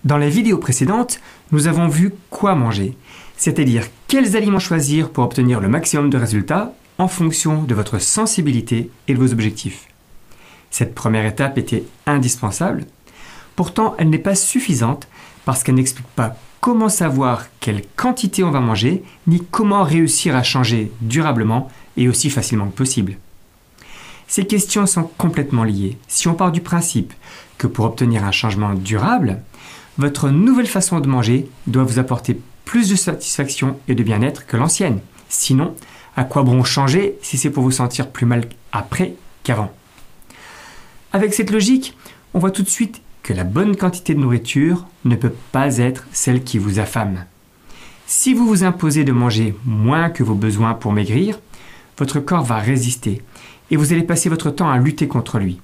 Dans les vidéos précédentes, nous avons vu quoi manger, c'est-à-dire quels aliments choisir pour obtenir le maximum de résultats en fonction de votre sensibilité et de vos objectifs. Cette première étape était indispensable, pourtant elle n'est pas suffisante parce qu'elle n'explique pas comment savoir quelle quantité on va manger, ni comment réussir à changer durablement et aussi facilement que possible. Ces questions sont complètement liées. Si on part du principe que pour obtenir un changement durable, votre nouvelle façon de manger doit vous apporter plus de satisfaction et de bien-être que l'ancienne. Sinon, à quoi bon changer si c'est pour vous sentir plus mal après qu'avant? Avec cette logique, on voit tout de suite que la bonne quantité de nourriture ne peut pas être celle qui vous affame. Si vous vous imposez de manger moins que vos besoins pour maigrir, votre corps va résister et vous allez passer votre temps à lutter contre lui.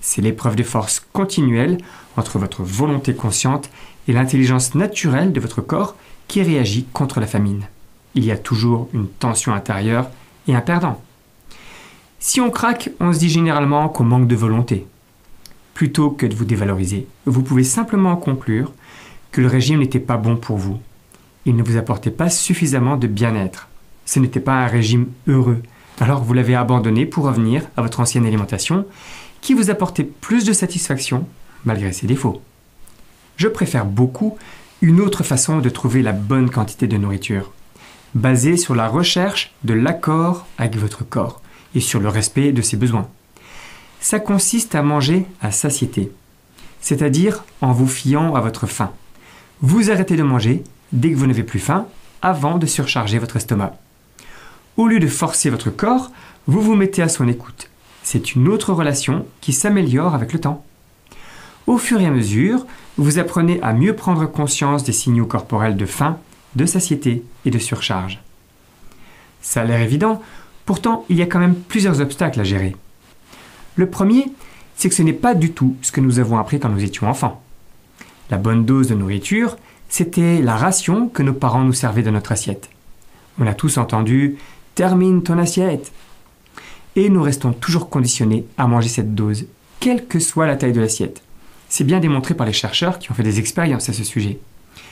C'est l'épreuve de force continuelle entre votre volonté consciente et l'intelligence naturelle de votre corps qui réagit contre la famine. Il y a toujours une tension intérieure et un perdant. Si on craque, on se dit généralement qu'on manque de volonté. Plutôt que de vous dévaloriser, vous pouvez simplement conclure que le régime n'était pas bon pour vous. Il ne vous apportait pas suffisamment de bien-être. Ce n'était pas un régime heureux. Alors vous l'avez abandonné pour revenir à votre ancienne alimentation qui vous apportait plus de satisfaction malgré ses défauts. Je préfère beaucoup une autre façon de trouver la bonne quantité de nourriture, basée sur la recherche de l'accord avec votre corps et sur le respect de ses besoins. Ça consiste à manger à satiété, c'est-à-dire en vous fiant à votre faim. Vous arrêtez de manger dès que vous n'avez plus faim avant de surcharger votre estomac. Au lieu de forcer votre corps, vous vous mettez à son écoute. C'est une autre relation qui s'améliore avec le temps. Au fur et à mesure, vous apprenez à mieux prendre conscience des signaux corporels de faim, de satiété et de surcharge. Ça a l'air évident, pourtant il y a quand même plusieurs obstacles à gérer. Le premier, c'est que ce n'est pas du tout ce que nous avons appris quand nous étions enfants. La bonne dose de nourriture, c'était la ration que nos parents nous servaient dans notre assiette. On a tous entendu « termine ton assiette ». Et nous restons toujours conditionnés à manger cette dose, quelle que soit la taille de l'assiette. C'est bien démontré par les chercheurs qui ont fait des expériences à ce sujet.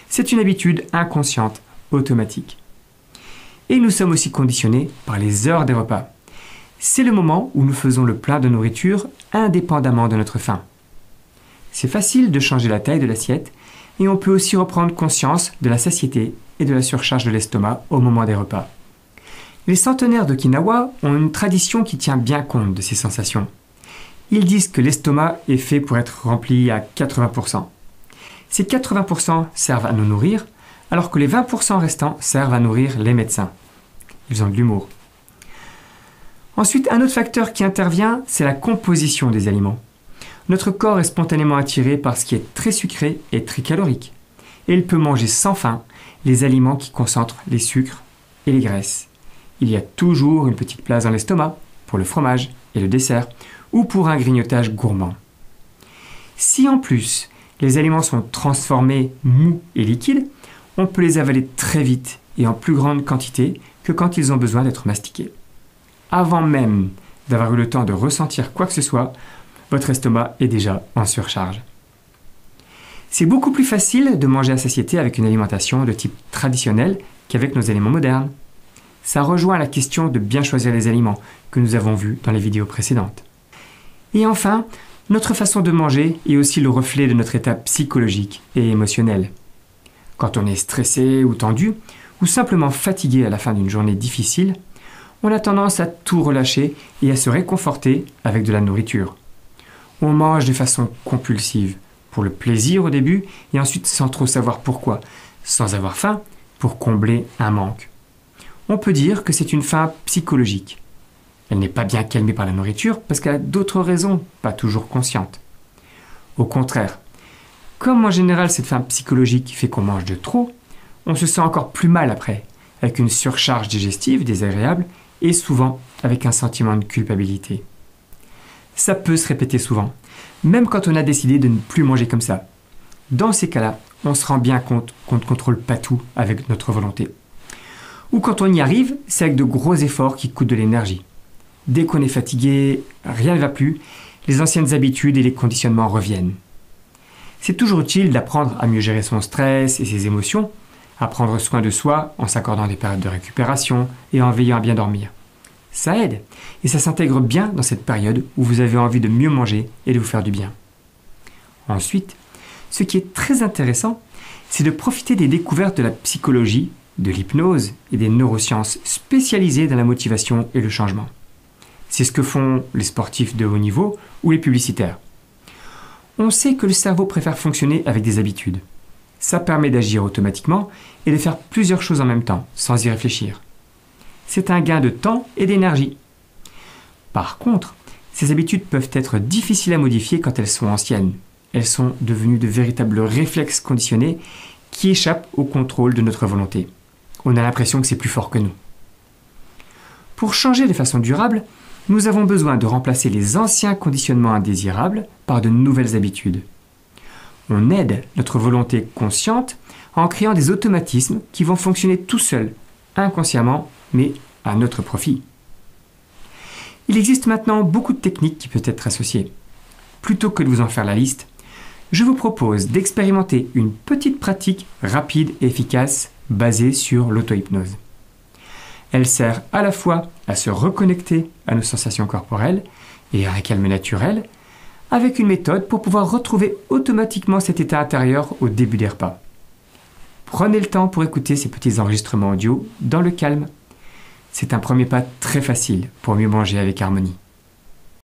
C'est une habitude inconsciente, automatique. Et nous sommes aussi conditionnés par les heures des repas. C'est le moment où nous faisons le plein de nourriture indépendamment de notre faim. C'est facile de changer la taille de l'assiette et on peut aussi reprendre conscience de la satiété et de la surcharge de l'estomac au moment des repas. Les centenaires d'Okinawa ont une tradition qui tient bien compte de ces sensations. Ils disent que l'estomac est fait pour être rempli à 80%. Ces 80% servent à nous nourrir, alors que les 20% restants servent à nourrir les médecins. Ils ont de l'humour. Ensuite, un autre facteur qui intervient, c'est la composition des aliments. Notre corps est spontanément attiré par ce qui est très sucré et très calorique. Et il peut manger sans faim les aliments qui concentrent les sucres et les graisses. Il y a toujours une petite place dans l'estomac pour le fromage et le dessert ou pour un grignotage gourmand. Si en plus les aliments sont transformés, mous et liquides, on peut les avaler très vite et en plus grande quantité que quand ils ont besoin d'être mastiqués. Avant même d'avoir eu le temps de ressentir quoi que ce soit, votre estomac est déjà en surcharge. C'est beaucoup plus facile de manger à satiété avec une alimentation de type traditionnel qu'avec nos aliments modernes. Ça rejoint la question de bien choisir les aliments que nous avons vus dans les vidéos précédentes. Et enfin, notre façon de manger est aussi le reflet de notre état psychologique et émotionnel. Quand on est stressé ou tendu, ou simplement fatigué à la fin d'une journée difficile, on a tendance à tout relâcher et à se réconforter avec de la nourriture. On mange de façon compulsive, pour le plaisir au début et ensuite sans trop savoir pourquoi, sans avoir faim, pour combler un manque. On peut dire que c'est une faim psychologique. Elle n'est pas bien calmée par la nourriture parce qu'elle a d'autres raisons, pas toujours conscientes. Au contraire, comme en général cette faim psychologique fait qu'on mange de trop, on se sent encore plus mal après, avec une surcharge digestive désagréable et souvent avec un sentiment de culpabilité. Ça peut se répéter souvent, même quand on a décidé de ne plus manger comme ça. Dans ces cas-là, on se rend bien compte qu'on ne contrôle pas tout avec notre volonté. Ou quand on y arrive, c'est avec de gros efforts qui coûtent de l'énergie. Dès qu'on est fatigué, rien ne va plus, les anciennes habitudes et les conditionnements reviennent. C'est toujours utile d'apprendre à mieux gérer son stress et ses émotions, à prendre soin de soi en s'accordant des périodes de récupération et en veillant à bien dormir. Ça aide et ça s'intègre bien dans cette période où vous avez envie de mieux manger et de vous faire du bien. Ensuite, ce qui est très intéressant, c'est de profiter des découvertes de la psychologie, de l'hypnose et des neurosciences spécialisées dans la motivation et le changement. C'est ce que font les sportifs de haut niveau ou les publicitaires. On sait que le cerveau préfère fonctionner avec des habitudes. Ça permet d'agir automatiquement et de faire plusieurs choses en même temps, sans y réfléchir. C'est un gain de temps et d'énergie. Par contre, ces habitudes peuvent être difficiles à modifier quand elles sont anciennes. Elles sont devenues de véritables réflexes conditionnés qui échappent au contrôle de notre volonté. On a l'impression que c'est plus fort que nous. Pour changer de façon durable, nous avons besoin de remplacer les anciens conditionnements indésirables par de nouvelles habitudes. On aide notre volonté consciente en créant des automatismes qui vont fonctionner tout seuls, inconsciemment, mais à notre profit. Il existe maintenant beaucoup de techniques qui peuvent être associées. Plutôt que de vous en faire la liste, je vous propose d'expérimenter une petite pratique rapide et efficace basée sur l'auto-hypnose. Elle sert à la fois à se reconnecter à nos sensations corporelles et à un calme naturel, avec une méthode pour pouvoir retrouver automatiquement cet état intérieur au début des repas. Prenez le temps pour écouter ces petits enregistrements audio dans le calme. C'est un premier pas très facile pour mieux manger avec harmonie.